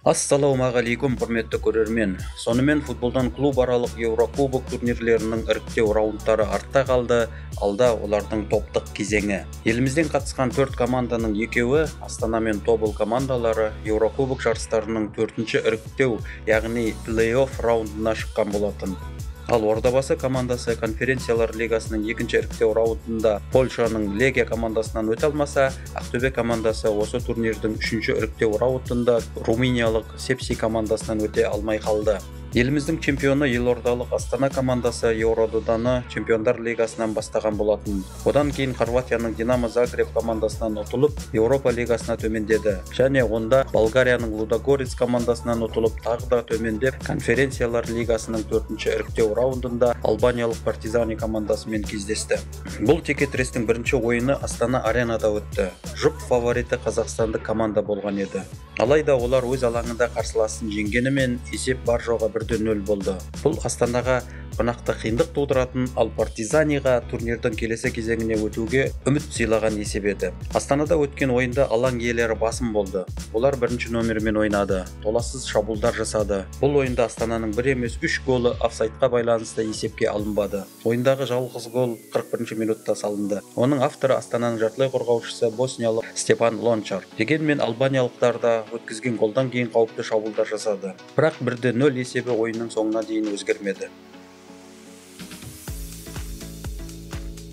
Ассалаумағалейкум, құрметті көрермен. Сонымен футболдан клуб аралық Еурокубок турнирлерінің іріктеу раундтары артта қалды, алда олардың топтық кезеңі. Елімізден қатысқан 4 команданың екеуі, Астана мен Тобыл командалары Еурокубок жарыстарының 4-ші іріктеу, яғни плей-офф раундына шыққан болатын. Ал Ордабасы командасы конференциялар лигасының 2-ші іріктеу раундында Польшаның Легия командасынан өте алмаса, Ақтөбе командасы осы турнирдің 3-ші іріктеу раундында Румыниялық Сепси командасынан өте алмай қалды. Еліміздің чемпионы елордалық Астана командасы Еурододаны чемпиондар лигасынан бастаған болатын. Одан кейін Хорватияның Динамо Загреб командасынан ұтылып, Еуропа лигасына төмендеді. Және онда Болгарияның Лудогорец командасынан ұтылып, тағы да төмендеп, конференциялар лигасының 4-ші іріктеу раундында Албаниялық Партизани командасымен кездесті. Бұл текетірестің бірінші ойыны Астана аренада өтті. Жұп фавориті қазақстандық команда болған еді. Алайда олар өз алаңында қарсыласын жеңгенімен есеп бар жоғы 1-0 болды. Бұл Астанаға қонақта қиындық тудыратын, ал Партизаниға турнирдің келесі кезеңіне өтуге үміт сыйлаған есеп еді. Астанада өткен ойында алаң иелері басым болды. Олар бірінші номермен ойнады, толассыз шабуылдар жасады. Бұл ойында Астананың 1 емес 3 голы офсайдқа байланысты есепке алынбады. Ойындағы жалғыз гол 41-ші минутта салынды. Оның авторы Астананың жартылай қорғаушысы босниялық Степан Лончар. Дегенмен албаниялықтар да өткізген голдан кейін қауіпті шабуылдар жасады. Бірақ 1-0 есебі ойынның соңына дейін өзгермеді.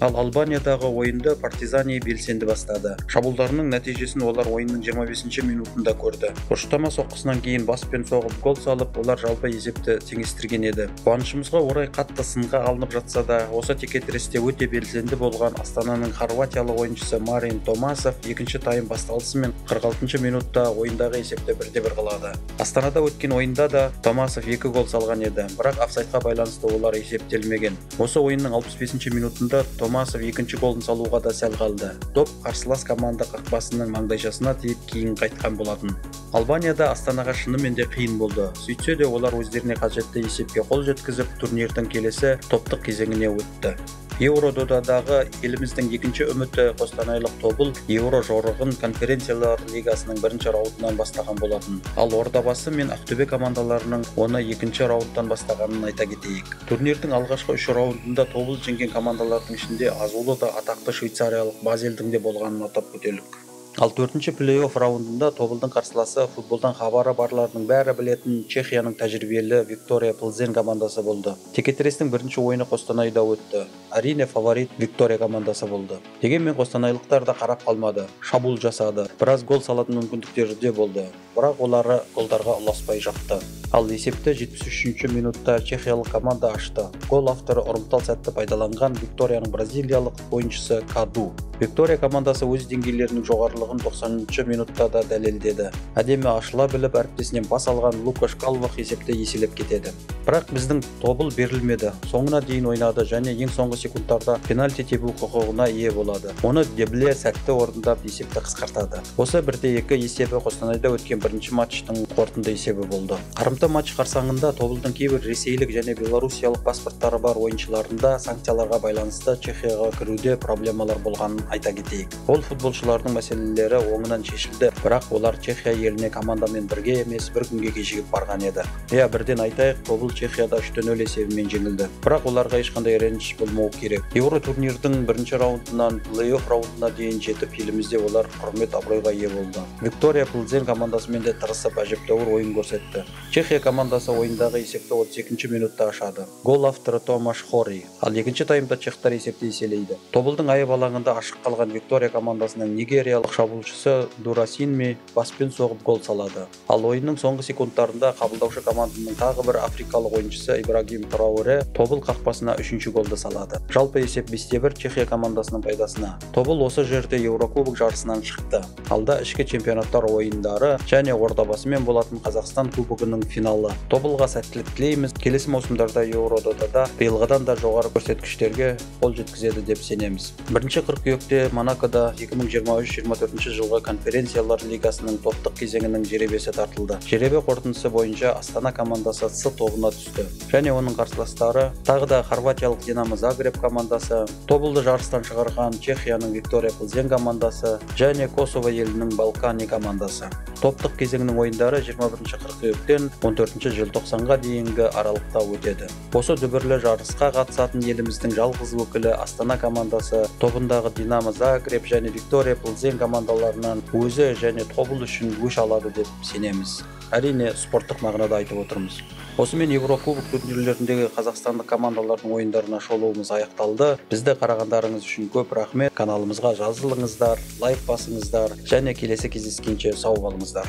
Ал Албаниядағы ойында Партизани белсенді бастады. Шабуылдарының нәтижесін олар ойынның 25-ші минутында көрді. Бұрыштама соққысынан кейін баспен соғып гол салып, олар жалпы есепті теңестірген еді. Қуанышымызға орай қатты сынға алынып жатса да, осы текетіресте өте белсенді болған Астананың хорватиялық ойыншысы Марин Томасов 2-ші тайм басталысымен 46-ші минутта ойындағы есепті 1-1 қылады. Астанада өткен ойында да Томасов 2 гол салған еді, бірақ офсайдқа байланысты олар есептелмеген. Осы ойынның 65-ші минутында Томасов 2-ші голын салуға да сәл қалды. Доп қарсылас команда қақпасының маңдайшасына тиіп кейін қайтқан болатын. Албанияда Астанаға шынымен де қиын болды. Сөйтсе де олар өздеріне қажетті есепке қол жеткізіп, турнирдің келесі топтық кезеңіне өтті. Еурододадағы еліміздің 2-ші үміті Қостанайлық Тобыл Еуро жорығын конференциялар лигасының 1-ші раундынан бастаған болатын. Ал Ордабасы мен Ақтөбе командаларының оны 2-ші раундтан бастағанын айта кетейік. Турнирдің алғашқы 3 раундында Тобыл жеңген командалардың ішінде азулы да атақты швейцариялық Базелдің де болғанын атап өтелік. Ал 4-ші плей-офф раундында Тобылдың қарсыласы футболдан хабары барлардың бәрі білетін Чехияның тәжірибелі Виктория Плзен командасы болды. Текетірестің 1-ші ойыны Қостанайда өтті. Әрине фаворит Виктория командасы болды. Дегенмен қостанайлықтар да қарап қалмады. Шабуыл жасады. Біраз гол салатын мүмкіндіктері де болды. Бірақ олары голдарға ұласпай жатты. Ал есепті 73-ші минутта чехиялық команда ашты. Гол авторы ұрымтал сәтті пайдаланған Викторияның бразилиялық ойыншысы Каду. Виктория командасы өз деңгейлерінің жоғарылығын 90-ші минутта да дәлелдеді. Әдемі ашыла біліп әріптесінен бас алған Лукаш Калвах есепті еселеп кетеді. Бірақ біздің Тобыл берілмеді. Соңына дейін ойнады және ең соңғы секундтарда пенальти тебу құқығына ие болады. Оны Дебле сәтті орындап есепті қысқартады. Осы 1-2 есебі Қостанайда өткен бірінші матчтың қорытынды есебі болды. Қарымта матч қарсаңында Тобылдың кейбір ресейлік және белорусиялық паспорттары бар ойыншыларында санкцияларға байланысты Чехияға кіруде проблемалар болғанын айта кетейік. Ол футболшылардың мәселелері оңынан шешілді, бірақ олар Чехия еліне командамен бірге емес, бір күнге кешігіп барған еді. Бірден айтайық, Тобыл Чехияда 3-0 есебімен жеңілді. Бірақ оларға ешқандай реніш болмауы керек. Еуро турнирдің 1-ші раундынан плей-офф раундына дейін жетіп, елімізде олар құрмет абыройға ие болды. Виктория Плзен командасымен де тырысып әжептәуір ойын көрсетті. Чехия командасы ойындағы есепті 32-ші минутта ашады. Гол авторы Томаш Хори. Ал 2-ші таймда чехтар есепті еселейді. Тобылдың айып алаңында ашық қалған Виктория командасының нигериялық шабуылшысы Дурасинми баспен соғып гол салады. Ал ойынның соңғы секундтарында қабылдаушы команданың тағы бір африкалық ойыншысы Ибрагим Трауре Тобыл қақпасына 3-ші голды салады. Жалпы есеп 5-1 Чехия командасының пайдасына. Тобыл осы жерде Еурокубок жарысынан шықты. Алда ішкі чемпионаттар ойындары және Ордабасымен болатын Қазақстан кубогының финалы. Тобылға сәттілік тілейміз. Келесі маусымдарда Еурододада биылғыдан да жоғары көрсеткіштерге қол жеткізеді деп сенеміз. 1-ші қыркүйекте Монакода 2023-24 жылғы конференциялар лигасының топтық кезеңінің жеребесі тартылды. Жеребе қорытындысы бойынша Астана командасы С тобына түсті. Және оның қарсыластары тағы да хорватиялық Динамо Загреб командасы, Тобылды жарыстан шығарған Чехияның Виктория Плзен командасы және Косово елінің Балкани командасы. Топтық кезеңнің ойындары 21 қыркүйектен 14 желтоқсанға дейінгі аралықта өтеді. Осы дүбірлі жарысқа қатысатын еліміздің жалғыз өкілі Астана командасы тобындағы Динамо Загреб және Виктория Плзен командаларынан өзі және тобыл үшін өш алады деп сенеміз. Әрине, спорттық мағынада айтып отырмыз. Осымен Еврокубок турнирлеріндегі қазақстандық командалардың ойындарына шолуымыз аяқталды. Бізді қарағандарыңыз үшін көп рахмет. Каналымызға жазылыңыздар, лайк басыңыздар және келесі кездескенше сау болыңыздар.